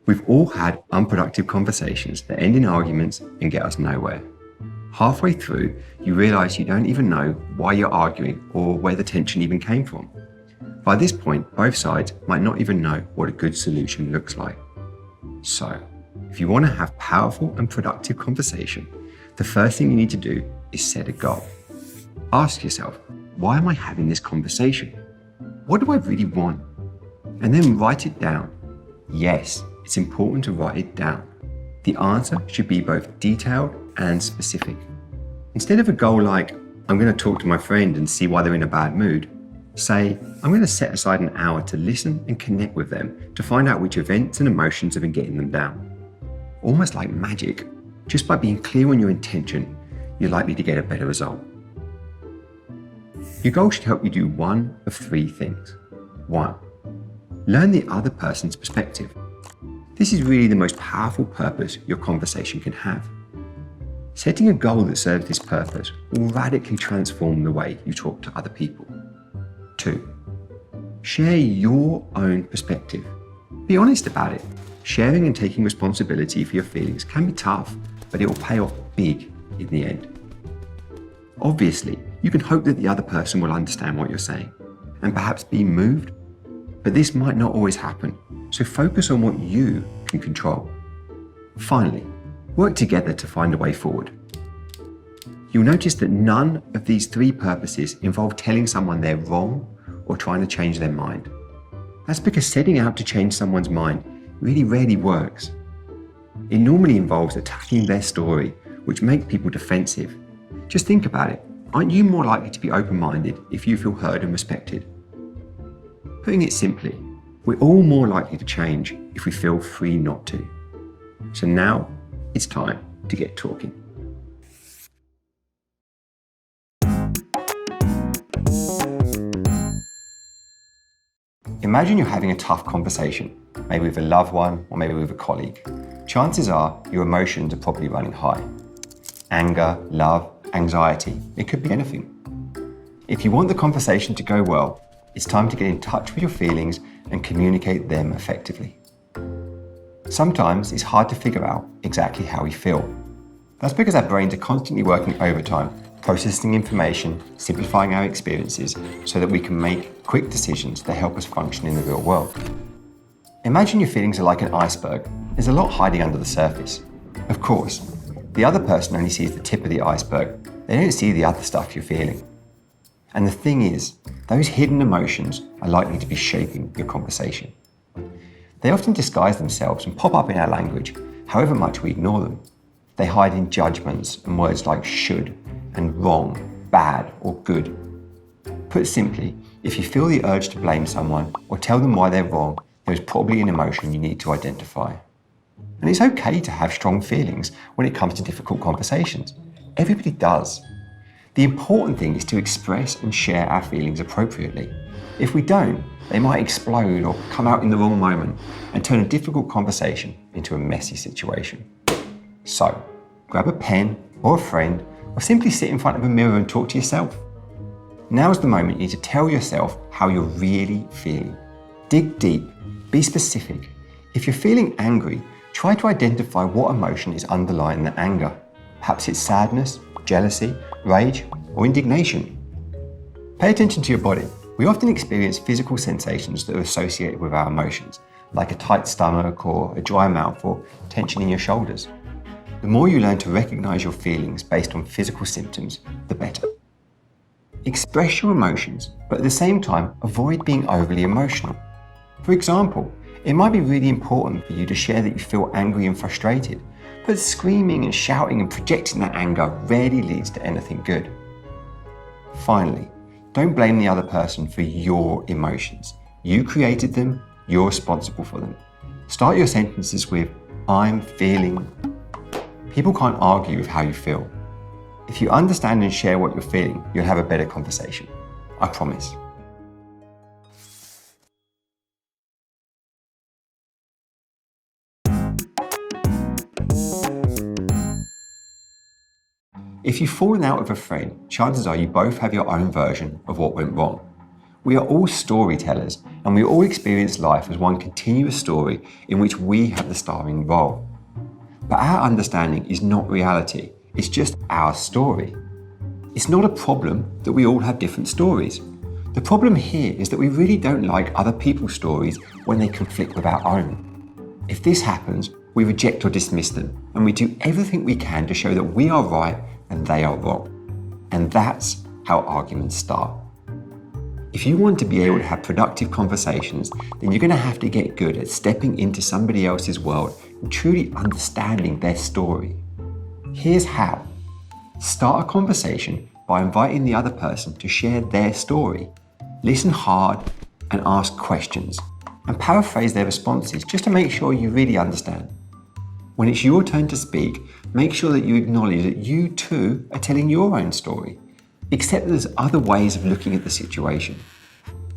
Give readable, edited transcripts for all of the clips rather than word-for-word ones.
We've all had unproductive conversations that end in arguments and get us nowhere. Halfway through, you realise you don't even know why you're arguing or where the tension even came from. By this point, both sides might not even know what a good solution looks like. So, if you want to have powerful and productive conversation, the first thing you need to do is set a goal. Ask yourself, why am I having this conversation? What do I really want? And then write it down. Yes, it's important to write it down. The answer should be both detailed and specific. Instead of a goal like, I'm going to talk to my friend and see why they're in a bad mood, say, I'm going to set aside an hour to listen and connect with them to find out which events and emotions have been getting them down. Almost like magic, just by being clear on your intention, you're likely to get a better result. Your goal should help you do one of three things. 1. Learn the other person's perspective. This is really the most powerful purpose your conversation can have. Setting a goal that serves this purpose will radically transform the way you talk to other people. 2. Share your own perspective. Be honest about it. Sharing and taking responsibility for your feelings can be tough, but it will pay off big in the end. Obviously, you can hope that the other person will understand what you're saying and perhaps be moved, but this might not always happen, so focus on what you can control. Finally, work together to find a way forward. You'll notice that none of these three purposes involve telling someone they're wrong or trying to change their mind. That's because setting out to change someone's mind really rarely works. It normally involves attacking their story, which makes people defensive. Just think about it. Aren't you more likely to be open-minded if you feel heard and respected? Putting it simply, we're all more likely to change if we feel free not to. So now it's time to get talking. Imagine you're having a tough conversation, maybe with a loved one or maybe with a colleague. Chances are your emotions are probably running high. Anger, love, anxiety, it could be anything. If you want the conversation to go well, it's time to get in touch with your feelings and communicate them effectively. Sometimes it's hard to figure out exactly how we feel. That's because our brains are constantly working overtime, processing information, simplifying our experiences so that we can make quick decisions that help us function in the real world. Imagine your feelings are like an iceberg. There's a lot hiding under the surface. Of course, the other person only sees the tip of the iceberg. They don't see the other stuff you're feeling. And the thing is, those hidden emotions are likely to be shaping your conversation. They often disguise themselves and pop up in our language, however much we ignore them. They hide in judgments and words like should and wrong, bad or good. Put simply, if you feel the urge to blame someone or tell them why they're wrong, there's probably an emotion you need to identify. And it's okay to have strong feelings when it comes to difficult conversations. Everybody does. The important thing is to express and share our feelings appropriately. If we don't, they might explode or come out in the wrong moment and turn a difficult conversation into a messy situation. So, grab a pen or a friend or simply sit in front of a mirror and talk to yourself. Now's the moment you need to tell yourself how you're really feeling. Dig deep, be specific. If you're feeling angry, try to identify what emotion is underlying the anger. Perhaps it's sadness, jealousy, rage, or indignation. Pay attention to your body. We often experience physical sensations that are associated with our emotions, like a tight stomach or a dry mouth or tension in your shoulders. The more you learn to recognize your feelings based on physical symptoms, the better. Express your emotions, but at the same time, avoid being overly emotional. For example, it might be really important for you to share that you feel angry and frustrated, but screaming and shouting and projecting that anger rarely leads to anything good. Finally, don't blame the other person for your emotions. You created them, you're responsible for them. Start your sentences with, I'm feeling. People can't argue with how you feel. If you understand and share what you're feeling, you'll have a better conversation. I promise. If you've fallen out with a friend, chances are you both have your own version of what went wrong. We are all storytellers, and we all experience life as one continuous story in which we have the starring role. But our understanding is not reality, it's just our story. It's not a problem that we all have different stories. The problem here is that we really don't like other people's stories when they conflict with our own. If this happens, we reject or dismiss them, and we do everything we can to show that we are right and they are wrong. And that's how arguments start. If you want to be able to have productive conversations, then you're going to have to get good at stepping into somebody else's world and truly understanding their story. Here's how. Start a conversation by inviting the other person to share their story. Listen hard and ask questions, and paraphrase their responses just to make sure you really understand. When it's your turn to speak, make sure that you acknowledge that you too are telling your own story. Accept that there's other ways of looking at the situation.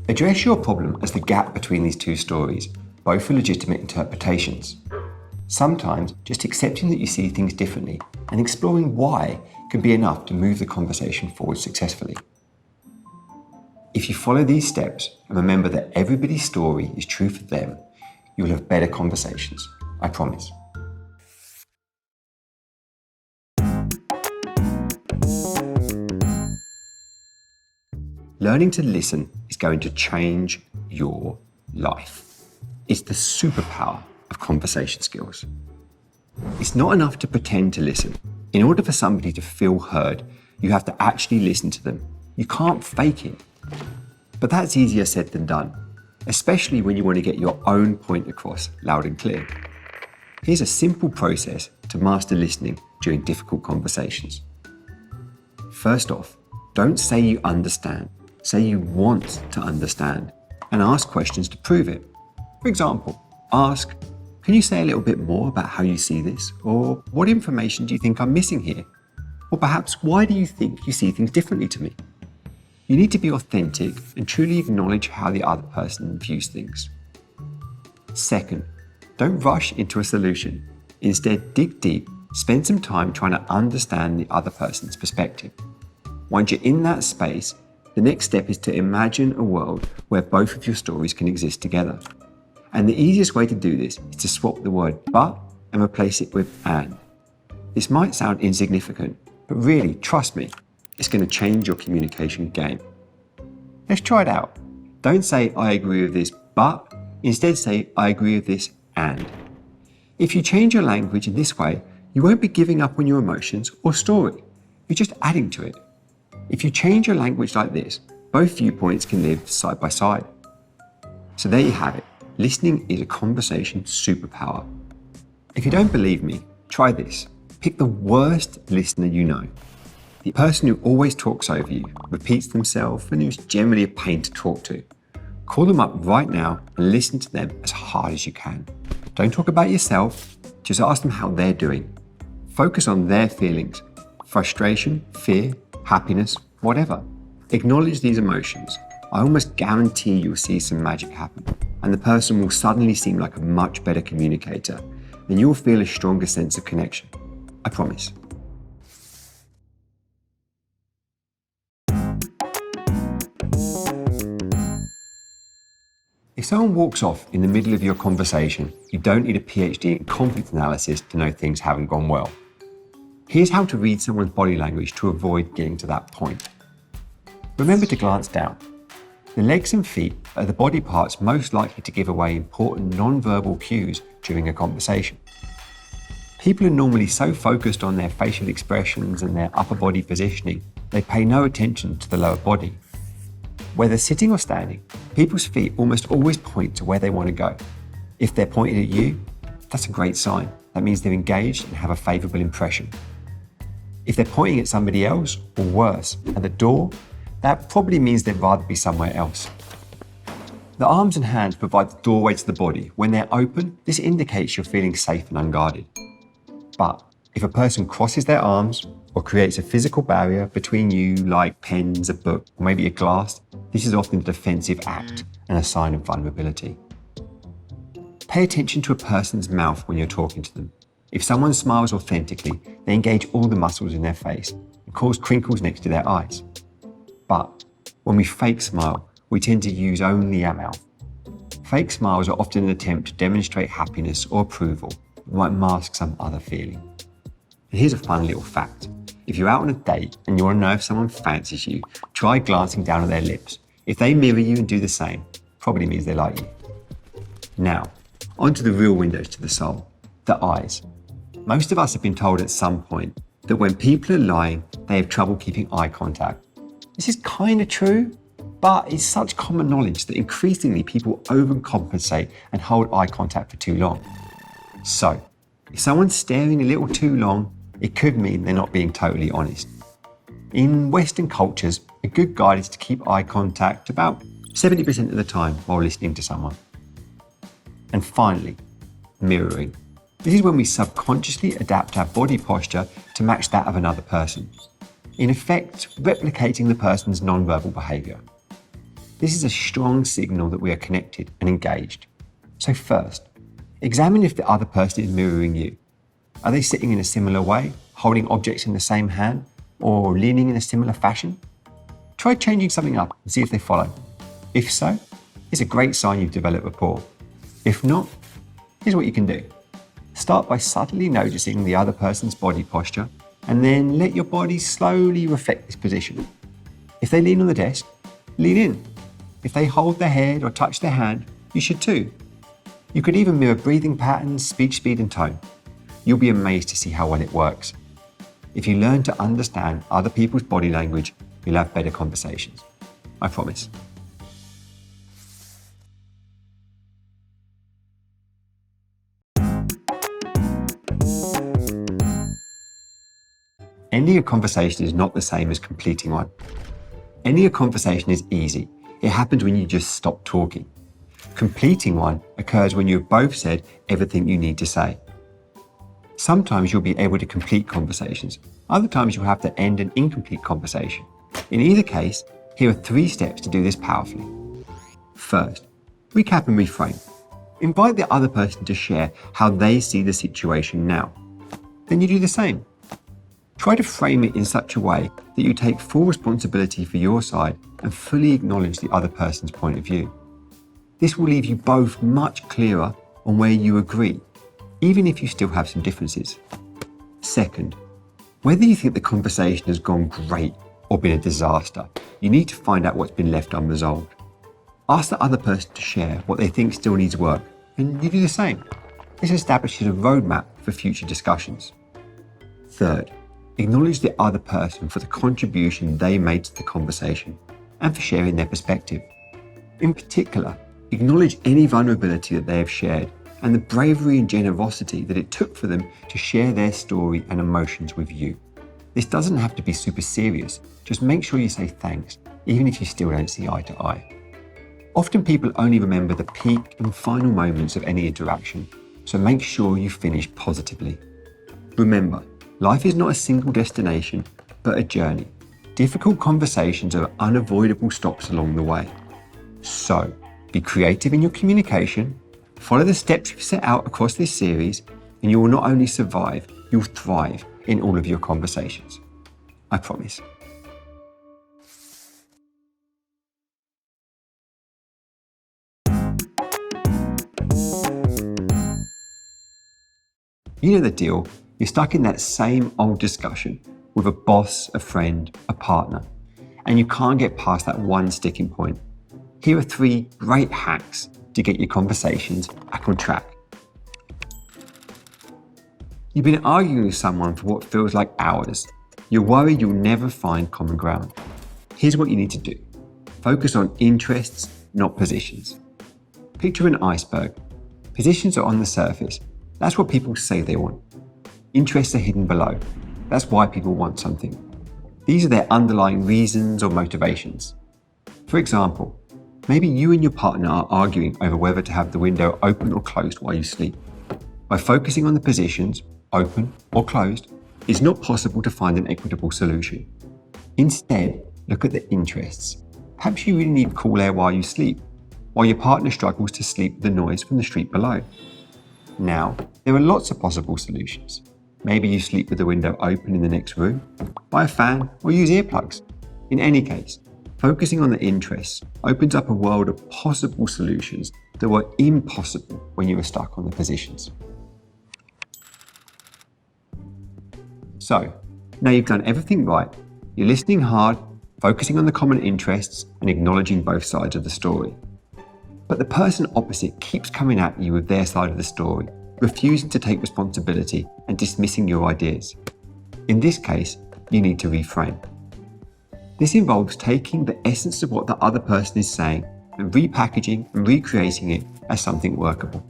Address your problem as the gap between these two stories, both are legitimate interpretations. Sometimes just accepting that you see things differently and exploring why can be enough to move the conversation forward successfully. If you follow these steps and remember that everybody's story is true for them, you will have better conversations, I promise. Learning to listen is going to change your life. It's the superpower of conversation skills. It's not enough to pretend to listen. In order for somebody to feel heard, you have to actually listen to them. You can't fake it. But that's easier said than done, especially when you want to get your own point across loud and clear. Here's a simple process to master listening during difficult conversations. First off, don't say you understand. Say you want to understand and ask questions to prove it. For example, ask, can you say a little bit more about how you see this? Or what information do you think I'm missing here? Or perhaps, why do you think you see things differently to me? You need to be authentic and truly acknowledge how the other person views things. Second, don't rush into a solution. Instead, dig deep, spend some time trying to understand the other person's perspective. Once you're in that space, the next step is to imagine a world where both of your stories can exist together. And the easiest way to do this is to swap the word but and replace it with and. This might sound insignificant, but really, trust me, it's going to change your communication game. Let's try it out. Don't say, I agree with this, but instead say, I agree with this, and. If you change your language in this way, you won't be giving up on your emotions or story. You're just adding to it. If you change your language like this, both viewpoints can live side by side. So there you have it. Listening is a conversation superpower. If you don't believe me, try this. Pick the worst listener you know. The person who always talks over you, repeats themselves, and who's generally a pain to talk to. Call them up right now and listen to them as hard as you can. Don't talk about yourself, just ask them how they're doing. Focus on their feelings, frustration, fear, happiness, whatever. Acknowledge these emotions. I almost guarantee you'll see some magic happen, and the person will suddenly seem like a much better communicator, and you'll feel a stronger sense of connection. I promise. If someone walks off in the middle of your conversation, you don't need a PhD in conflict analysis to know things haven't gone well. Here's how to read someone's body language to avoid getting to that point. Remember to glance down. The legs and feet are the body parts most likely to give away important non-verbal cues during a conversation. People are normally so focused on their facial expressions and their upper body positioning, they pay no attention to the lower body. Whether sitting or standing, people's feet almost always point to where they want to go. If they're pointed at you, that's a great sign. That means they're engaged and have a favourable impression. If they're pointing at somebody else, or worse, at the door, that probably means they'd rather be somewhere else. The arms and hands provide the doorway to the body. When they're open, this indicates you're feeling safe and unguarded. But if a person crosses their arms or creates a physical barrier between you, like pens, a book, or maybe a glass, this is often a defensive act and a sign of vulnerability. Pay attention to a person's mouth when you're talking to them. If someone smiles authentically, they engage all the muscles in their face and cause crinkles next to their eyes. But when we fake smile, we tend to use only our mouth. Fake smiles are often an attempt to demonstrate happiness or approval that might mask some other feeling. And here's a fun little fact. If you're out on a date and you want to know if someone fancies you, try glancing down at their lips. If they mirror you and do the same, probably means they like you. Now, onto the real windows to the soul, the eyes. Most of us have been told at some point that when people are lying, they have trouble keeping eye contact. This is kind of true, but it's such common knowledge that increasingly people overcompensate and hold eye contact for too long. So, if someone's staring a little too long, it could mean they're not being totally honest. In Western cultures, a good guide is to keep eye contact about 70% of the time while listening to someone. And finally, mirroring. This is when we subconsciously adapt our body posture to match that of another person, in effect replicating the person's non-verbal behaviour. This is a strong signal that we are connected and engaged. So first, examine if the other person is mirroring you. Are they sitting in a similar way, holding objects in the same hand, or leaning in a similar fashion? Try changing something up and see if they follow. If so, it's a great sign you've developed rapport. If not, here's what you can do. Start by subtly noticing the other person's body posture, and then let your body slowly reflect this position. If they lean on the desk, lean in. If they hold their head or touch their hand, you should too. You could even mirror breathing patterns, speech speed and tone. You'll be amazed to see how well it works. If you learn to understand other people's body language, you'll have better conversations. I promise. Ending a conversation is not the same as completing one. Ending a conversation is easy. It happens when you just stop talking. Completing one occurs when you've both said everything you need to say. Sometimes you'll be able to complete conversations. Other times you'll have to end an incomplete conversation. In either case, here are 3 steps to do this powerfully. First, recap and reframe. Invite the other person to share how they see the situation now. Then you do the same. Try to frame it in such a way that you take full responsibility for your side and fully acknowledge the other person's point of view. This will leave you both much clearer on where you agree, even if you still have some differences. Second, whether you think the conversation has gone great or been a disaster, you need to find out what's been left unresolved. Ask the other person to share what they think still needs work, and you do the same. This establishes a roadmap for future discussions. Third, acknowledge the other person for the contribution they made to the conversation and for sharing their perspective. In particular, acknowledge any vulnerability that they have shared and the bravery and generosity that it took for them to share their story and emotions with you. This doesn't have to be super serious, just make sure you say thanks, even if you still don't see eye to eye. Often people only remember the peak and final moments of any interaction, so make sure you finish positively. Remember, life is not a single destination, but a journey. Difficult conversations are unavoidable stops along the way. So, be creative in your communication, follow the steps we've set out across this series, and you will not only survive, you'll thrive in all of your conversations. I promise. You know the deal. You're stuck in that same old discussion with a boss, a friend, a partner, and you can't get past that one sticking point. Here are 3 great hacks to get your conversations back on track. You've been arguing with someone for what feels like hours. You're worried you'll never find common ground. Here's what you need to do. Focus on interests, not positions. Picture an iceberg. Positions are on the surface. That's what people say they want. Interests are hidden below. That's why people want something. These are their underlying reasons or motivations. For example, maybe you and your partner are arguing over whether to have the window open or closed while you sleep. By focusing on the positions, open or closed, it's not possible to find an equitable solution. Instead, look at the interests. Perhaps you really need cool air while you sleep, while your partner struggles to sleep with the noise from the street below. Now, there are lots of possible solutions. Maybe you sleep with the window open in the next room, buy a fan, or use earplugs. In any case, Focusing on the interests opens up a world of possible solutions that were impossible when you were stuck on the positions. So, now you've done everything right. You're listening hard, focusing on the common interests, and acknowledging both sides of the story. But the person opposite keeps coming at you with their side of the story, refusing to take responsibility and dismissing your ideas. In this case, you need to reframe. This involves taking the essence of what the other person is saying and repackaging and recreating it as something workable.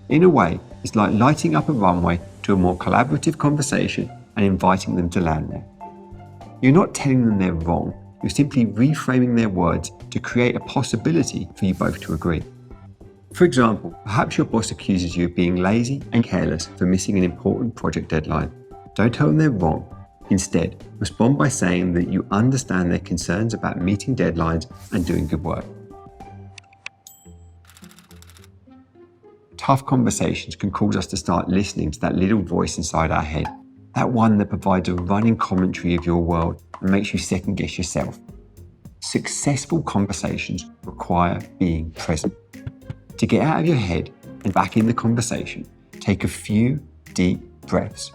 In a way, it's like lighting up a runway to a more collaborative conversation and inviting them to land there. You're not telling them they're wrong, you're simply reframing their words to create a possibility for you both to agree. For example, perhaps your boss accuses you of being lazy and careless for missing an important project deadline. Don't tell them they're wrong. Instead, respond by saying that you understand their concerns about meeting deadlines and doing good work. Tough conversations can cause us to start listening to that little voice inside our head, that one that provides a running commentary of your world and makes you second guess yourself. Successful conversations require being present. To get out of your head and back in the conversation, take a few deep breaths.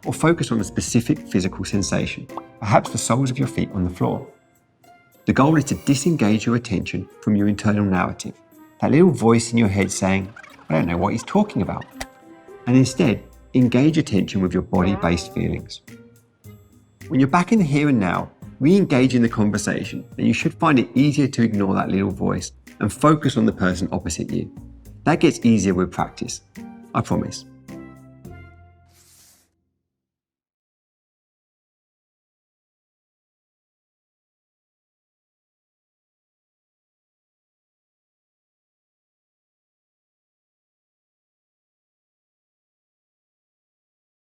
Or focus on a specific physical sensation, perhaps the soles of your feet on the floor. The goal is to disengage your attention from your internal narrative, that little voice in your head saying, I don't know what he's talking about, and instead engage attention with your body-based feelings. When you're back in the here and now, re-engage in the conversation, and you should find it easier to ignore that little voice and focus on the person opposite you. That gets easier with practice, I promise.